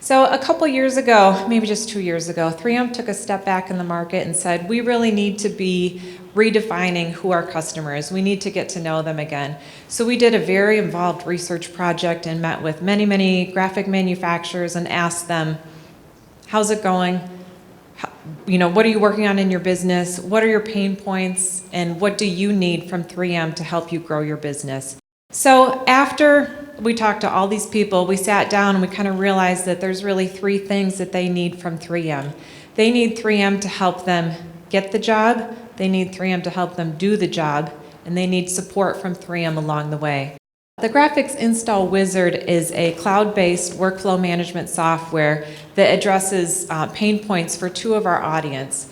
So a couple years ago, maybe just 2 years ago, 3M took a step back in the market and said, we really need to be redefining who our customer is. We need to get to know them again. So we did a very involved research project and met with many, many graphic manufacturers and asked them, how's it going? What are you working on in your business? What are your pain points? And what do you need from 3M to help you grow your business? So after we talked to all these people, we sat down and we kind of realized that there's really 3 things that they need from 3M. They need 3M to help them get the job, they need 3M to help them do the job, and they need support from 3M along the way. The Graphics Install Wizard is a cloud-based workflow management software that addresses pain points for 2 of our audience.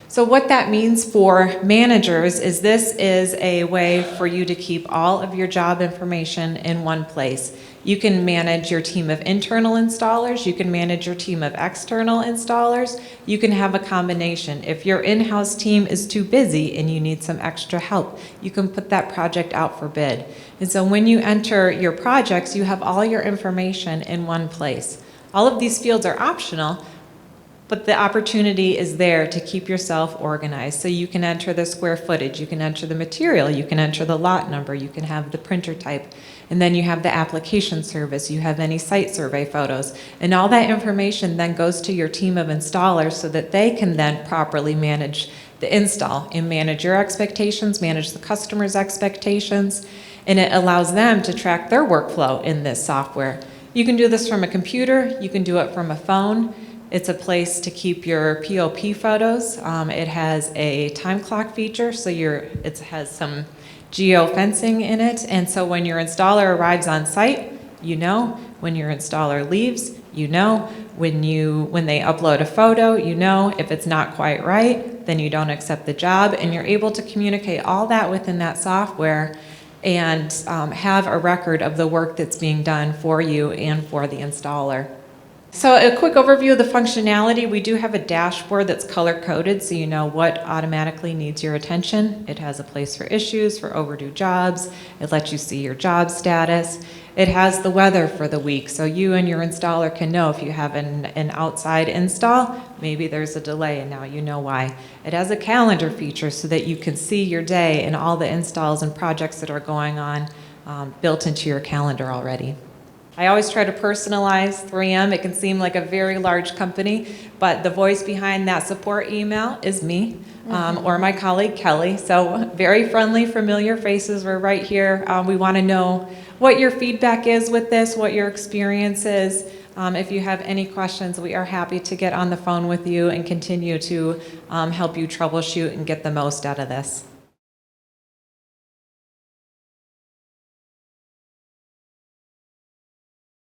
So what that means for managers is this is a way for you to keep all of your job information in one place. You can manage your team of internal installers, you can manage your team of external installers, you can have a combination. If your in-house team is too busy and you need some extra help, you can put that project out for bid. And so when you enter your projects, you have all your information in one place. All of these fields are optional, but the opportunity is there to keep yourself organized. So you can enter the square footage, you can enter the material, you can enter the lot number, you can have the printer type, and then you have the application service, you have any site survey photos, and all that information then goes to your team of installers so that they can then properly manage the install and manage your expectations, manage the customer's expectations, and it allows them to track their workflow in this software. You can do this from a computer, you can do it from a phone. It's a place to keep your POP photos. It has a time clock feature, so it has some geo-fencing in it, and so when your installer arrives on site, you know. When your installer leaves, you know. When they upload a photo, you know. If it's not quite right, then you don't accept the job, and you're able to communicate all that within that software and have a record of the work that's being done for you and for the installer. So a quick overview of the functionality. We do have a dashboard that's color-coded so you know what automatically needs your attention. It has a place for issues, for overdue jobs. It lets you see your job status. It has the weather for the week, so you and your installer can know if you have an outside install, maybe there's a delay and now you know why. It has a calendar feature so that you can see your day and all the installs and projects that are going on built into your calendar already. I always try to personalize 3M. It can seem like a very large company, but the voice behind that support email is me or my colleague Kelly. So very friendly, familiar faces. We're right here. We want to know what your feedback is with this, what your experience is. If you have any questions, we are happy to get on the phone with you and continue to help you troubleshoot and get the most out of this.